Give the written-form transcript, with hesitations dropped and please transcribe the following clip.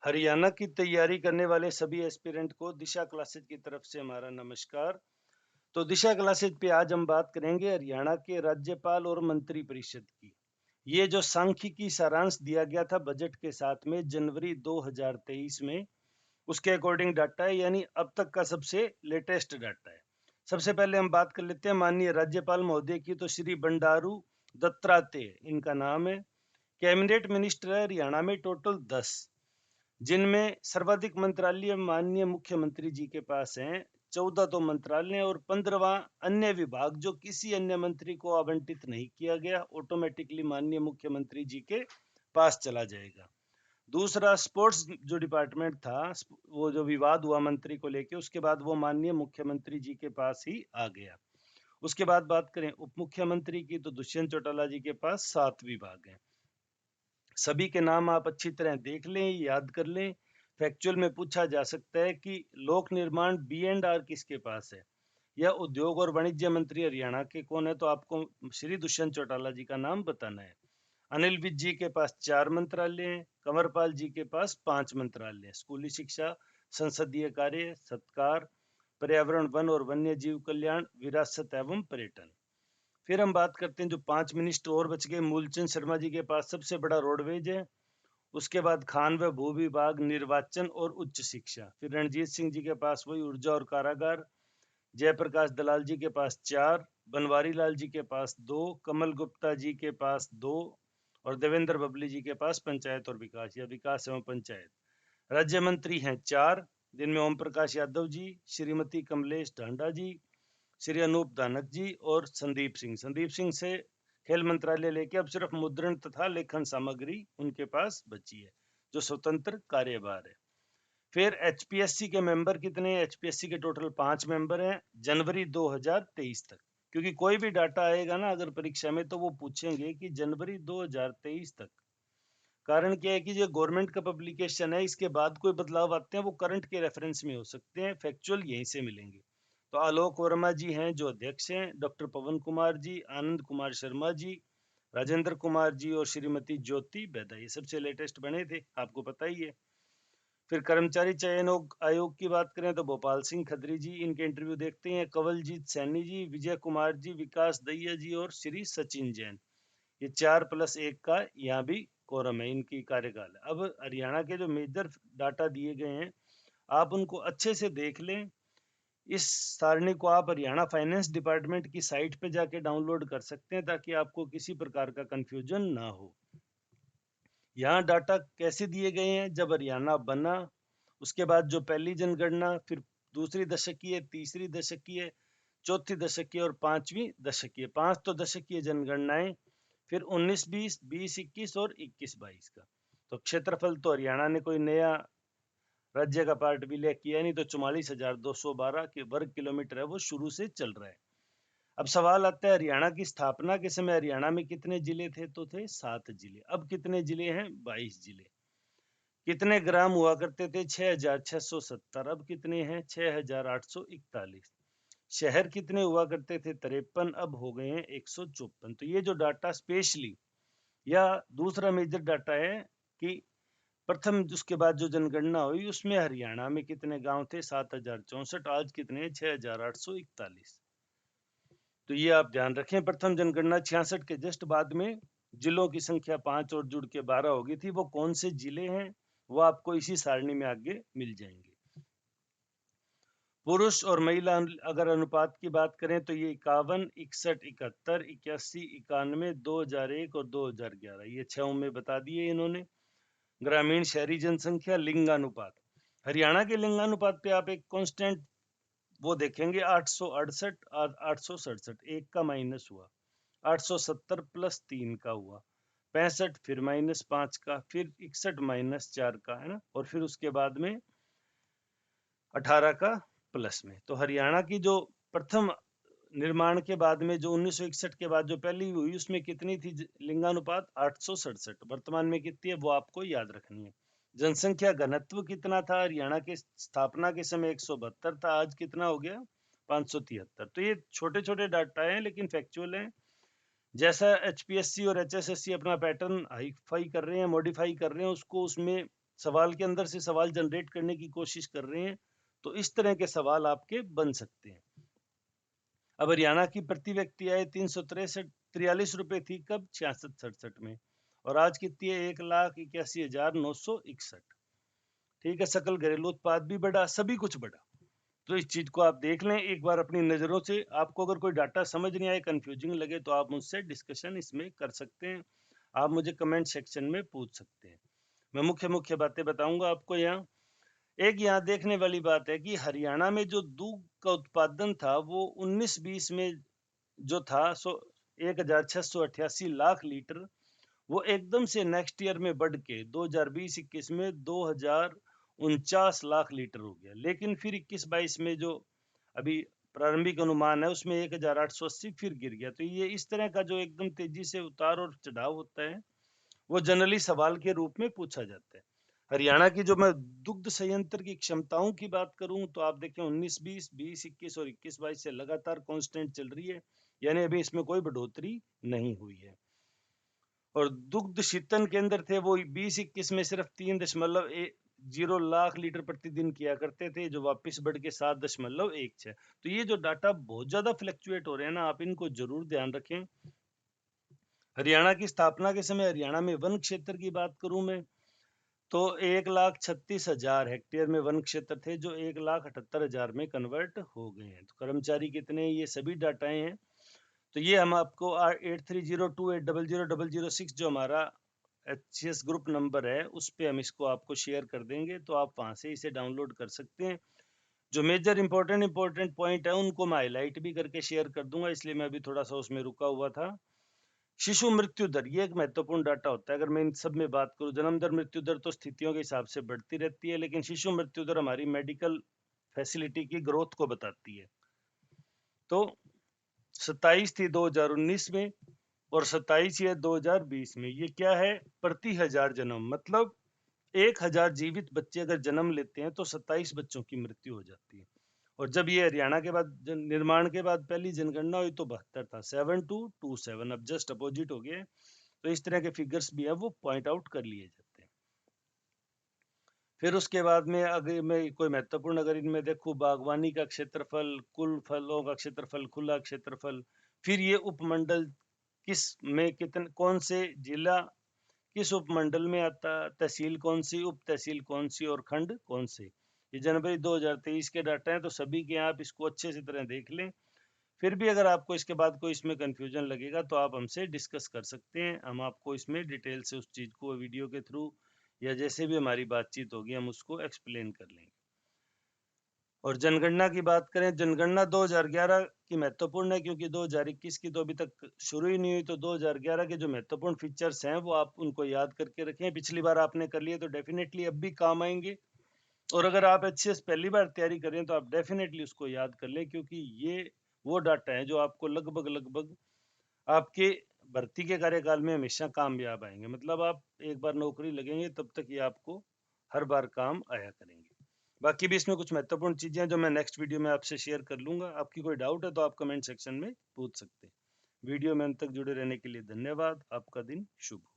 हरियाणा की तैयारी करने वाले सभी एस्पिरेंट को दिशा क्लासेज की तरफ से हमारा नमस्कार। तो दिशा क्लासेज पे आज हम बात करेंगे हरियाणा के राज्यपाल और मंत्री परिषद की। ये जो सांख्यिकी सारांश दिया गया था बजट के साथ में जनवरी 2023 में, उसके अकॉर्डिंग डाटा है, यानी अब तक का सबसे लेटेस्ट डाटा है। सबसे पहले हम बात कर लेते हैं माननीय राज्यपाल महोदय की। तो श्री बंडारू दत्तात्रेय इनका नाम है। कैबिनेट मिनिस्टर है हरियाणा में टोटल 10, जिनमें सर्वाधिक मंत्रालय माननीय मुख्यमंत्री जी के पास हैं। 14 तो मंत्रालय और 15वां अन्य विभाग जो किसी अन्य मंत्री को आवंटित नहीं किया गया, ऑटोमेटिकली माननीय मुख्यमंत्री जी के पास चला जाएगा। दूसरा, स्पोर्ट्स जो डिपार्टमेंट था, वो जो विवाद हुआ मंत्री को लेके, उसके बाद वो माननीय मुख्यमंत्री जी के पास ही आ गया। उसके बाद बात करें उप मुख्यमंत्री की, तो दुष्यंत चौटाला जी के पास 7 विभाग हैं। सभी के नाम आप अच्छी तरह देख लें, याद कर लें। फैक्चुअल में पूछा जा सकता है कि लोक निर्माण B&R किसके पास है, या उद्योग और वाणिज्य मंत्री हरियाणा के कौन है, तो आपको श्री दुष्यंत चौटाला जी का नाम बताना है। अनिल विज जी के पास 4 मंत्रालय हैं। कंवरपाल जी के पास 5 मंत्रालय हैं। स्कूली शिक्षा, संसदीय कार्य, सत्कार, पर्यावरण, वन और वन्य जीव कल्याण, विरासत एवं पर्यटन। फिर हम बात करते हैं जो 5 मिनिस्टर और बच गए। मूलचंद शर्मा जी के पास सबसे बड़ा रोडवेज है। उसके बाद खान व भू विभाग, निर्वाचन और उच्च शिक्षा। फिर रणजीत सिंह जी के पास वही ऊर्जा और कारागार। जयप्रकाश दलाल जी के पास 4, बनवारी लाल जी के पास 2, कमल गुप्ता जी के पास 2 और देवेंद्र बबली जी के पास पंचायत और विकास या विकास एवं पंचायत। राज्य मंत्री हैं 4, जिनमें ओम प्रकाश यादव जी, श्रीमती कमलेश ढांडा जी, श्री अनूप धानक जी और संदीप सिंह। संदीप सिंह से खेल मंत्रालय लेके अब सिर्फ मुद्रण तथा लेखन सामग्री उनके पास बची है, जो स्वतंत्र कार्यभार है। फिर एचपीएससी के मेंबर कितने हैं? एचपीएससी के टोटल 5 मेंबर हैं जनवरी 2023 तक। क्योंकि कोई भी डाटा आएगा ना अगर परीक्षा में, तो वो पूछेंगे कि जनवरी 2023 तक। कारण क्या है कि जो गवर्नमेंट का पब्लिकेशन है, इसके बाद कोई बदलाव आते हैं वो करंट के रेफरेंस में हो सकते हैं, फैक्चुअल यहीं से मिलेंगे। तो आलोक वर्मा जी हैं जो अध्यक्ष हैं, डॉक्टर पवन कुमार जी, आनंद कुमार शर्मा जी, राजेंद्र कुमार जी और श्रीमती ज्योति बेदा, ये सबसे लेटेस्ट बने थे, आपको पता ही है। फिर कर्मचारी चयन आयोग की बात करें तो भोपाल सिंह खत्री जी, इनके इंटरव्यू देखते हैं। कंवलजीत सैनी जी, विजय कुमार जी, विकास दहिया जी और श्री सचिन जैन। ये 4+1 का यहाँ भी कोरम है, इनकी कार्यकाल है। अब हरियाणा के जो मेजर डाटा दिए गए हैं, आप उनको अच्छे से देख लें। इस सारणी को आप हरियाणा फाइनेंस डिपार्टमेंट की साइट पे जाके डाउनलोड कर सकते हैं, ताकि आपको किसी प्रकार का कंफ्यूजन ना हो। यहाँ डाटा कैसे दिए गए हैं? जब हरियाणा बना, उसके बाद जो पहली जनगणना, फिर दूसरी दशकीय, तीसरी दशकीय, चौथी दशकीय और 5वीं दशकीय, 5 तो दशकीय जनगणनाएं, फिर 19-20, 20-21 और 21-22 का। तो क्षेत्रफल तो हरियाणा ने कोई नया राज्य का पार्ट विलय किया नहीं, तो 44,212 के वर्ग किलोमीटर है, वो शुरू से चल रहा है। अब सवाल आता है, हरियाणा की स्थापना के समय हरियाणा में कितने जिले थे? तो थे 7 जिले। अब कितने जिले हैं? 22 जिले। कितने ग्राम हुआ करते थे? 6,670। अब कितने हैं? 6,841। शहर कितने हुआ करते थे? 53। अब हो गए हैं 154। तो ये जो डाटा स्पेशली, या दूसरा मेजर डाटा है कि प्रथम उसके बाद जो जनगणना हुई उसमें हरियाणा में कितने गांव थे? 7,064। आज कितने हैं? 6,841। तो ये आप ध्यान रखें। प्रथम जनगणना 66 के जस्ट बाद में जिलों की संख्या 5 और जुड़ के 12 हो गई थी। वो कौन से जिले हैं वो आपको इसी सारणी में आगे मिल जाएंगे। पुरुष और महिला अगर अनुपात की बात करें तो ये 51, 61, 71, 81, 91, 2001 और 2011, ये 6 में बता दिए इन्होंने। ग्रामीण शहरी जनसंख्या लिंगानुपात, हरियाणा के लिंगानुपात पे आप एक कांस्टेंट वो देखेंगे 868 और 867, एक का माइनस हुआ, 870 + 3 का हुआ, 65 फिर -5 का, फिर 61 -4 का, है ना, और फिर उसके बाद में 18 का प्लस में। तो हरियाणा की जो प्रथम निर्माण के बाद में जो 1961 के बाद जो पहली हुई, उसमें कितनी थी लिंगानुपात? 867। वर्तमान में कितनी है वो आपको याद रखनी है। जनसंख्या घनत्व कितना था? हरियाणा के स्थापना के समय 172 था, आज कितना हो गया? 573। तो ये छोटे छोटे डाटा हैं लेकिन फैक्चुअल हैं। जैसा एचपीएससी और एचएसएससी अपना पैटर्न हाईफाई कर रहे हैं, मॉडिफाई कर रहे हैं उसको, उसमें सवाल के अंदर से सवाल जनरेट करने की कोशिश कर रहे हैं तो इस तरह के सवाल आपके बन सकते हैं। अब हरियाणा की प्रति व्यक्ति आय 343 रुपए थी कब, 66-67 में, और आज कितनी है, 1,81,961। ठीक है, सकल घरेलू उत्पाद भी बढ़ा, सभी कुछ बढ़ा। तो इस चीज को आप देख लें एक बार अपनी नजरों से। आपको अगर कोई डाटा समझ नहीं आए, कंफ्यूजिंग लगे, तो आप मुझसे डिस्कशन इसमें कर सकते हैं, आप मुझे कमेंट सेक्शन में पूछ सकते हैं। मैं मुख्य मुख्य बातें बताऊंगा आपको। यहाँ देखने वाली बात है कि हरियाणा में जो दूध का उत्पादन था वो 19-20 में जो था 1,688 लाख लीटर, वो एकदम से नेक्स्ट ईयर में बढ़ के 2020-21 में 2,049 लाख लीटर हो गया। लेकिन फिर 21-22 में जो अभी प्रारंभिक अनुमान है उसमें 1,880 फिर गिर गया। तो ये इस तरह का जो एकदम तेजी से उतार और चढ़ाव होता है वो जनरली सवाल के रूप में पूछा जाता है। हरियाणा की जो मैं दुग्ध संयंत्र की क्षमताओं की बात करूं तो आप देखें 19-20, 20-21 और 21-22 से लगातार कांस्टेंट चल रही है, यानी अभी इसमें कोई बढ़ोतरी नहीं हुई है। और दुग्ध शीतन केंद्र थे वो 20-21 में सिर्फ 3.0 लाख लीटर प्रतिदिन किया करते थे, जो वापस बढ़ के 7.16। तो ये जो डाटा बहुत ज्यादा फ्लक्चुएट हो रहे हैं ना, आप इनको जरूर ध्यान रखें। हरियाणा की स्थापना के समय हरियाणा में वन क्षेत्र की बात करूं मैं तो 1,36,000 हेक्टेयर में वन क्षेत्र थे, जो 1,78,000 में कन्वर्ट हो गए हैं। तो कर्मचारी कितने, ये सभी डाटाएं हैं। तो ये हम आपको 8302800006 जो हमारा HCS ग्रुप नंबर है उस पे हम इसको आपको शेयर कर देंगे, तो आप वहां से इसे डाउनलोड कर सकते हैं। जो मेजर इंपॉर्टेंट पॉइंट है उनको मैं हाईलाइट भी करके शेयर कर दूंगा, इसलिए मैं अभी थोड़ा सा उसमें रुका हुआ था। शिशु मृत्यु दर, ये एक महत्वपूर्ण डाटा होता है। अगर मैं इन सब में बात करूं, जन्म दर, मृत्यु दर तो स्थितियों के हिसाब से बढ़ती रहती है, लेकिन शिशु मृत्यु दर हमारी मेडिकल फैसिलिटी की ग्रोथ को बताती है। तो 27 थी 2019 में और 27 है 2020 में। ये क्या है, प्रति 1000 जन्म, मतलब 1,000 जीवित बच्चे अगर जन्म लेते हैं तो 27 बच्चों की मृत्यु हो जाती है। और जब ये हरियाणा के बाद निर्माण के बाद पहली जनगणना हुई तो 72 था, 7227, अब जस्ट अपोजिट हो गया। तो इस तरह के फिगर्स भी है वो पॉइंट आउट कर लिए जाते हैं। फिर उसके बाद में अगर मैं कोई महत्वपूर्ण अगर इनमें देखूं, बागवानी का क्षेत्रफल, कुल फलों का क्षेत्रफल, खुला क्षेत्रफल, फिर ये उपमंडल किस में कितने, कौन से जिला किस उपमंडल में आता, तहसील कौन सी, उप तहसील कौन सी और खंड कौन से। ये जनवरी 2023 के डाटा हैं, तो सभी के आप इसको अच्छे से तरह देख लें। फिर भी अगर आपको इसके बाद कोई इसमें कंफ्यूजन लगेगा तो आप हमसे डिस्कस कर सकते हैं, हम आपको इसमें डिटेल से उस चीज को वीडियो के थ्रू या जैसे भी हमारी बातचीत होगी हम उसको एक्सप्लेन कर लेंगे। और जनगणना की बात करें, जनगणना 2011 की महत्वपूर्ण है क्योंकि 2021 की तो अभी तक शुरू ही नहीं हुई। तो 2011 के जो महत्वपूर्ण फीचर्स हैं वो आप उनको याद करके रखें, पिछली बार आपने कर लिए तो डेफिनेटली अब भी काम आएंगे। और अगर आप HCS पहली बार तैयारी करें तो आप डेफिनेटली उसको याद कर लें, क्योंकि ये वो डाटा है जो आपको लगभग आपके भर्ती के कार्यकाल में हमेशा कामयाब आएंगे। मतलब आप एक बार नौकरी लगेंगे तब तक ये आपको हर बार काम आया करेंगे। बाकी भी इसमें कुछ महत्वपूर्ण चीजें हैं जो मैं नेक्स्ट वीडियो में आपसे शेयर कर लूंगा। आपकी कोई डाउट है तो आप कमेंट सेक्शन में पूछ सकते हैं। वीडियो में अंत तक जुड़े रहने के लिए धन्यवाद। आपका दिन शुभ हो।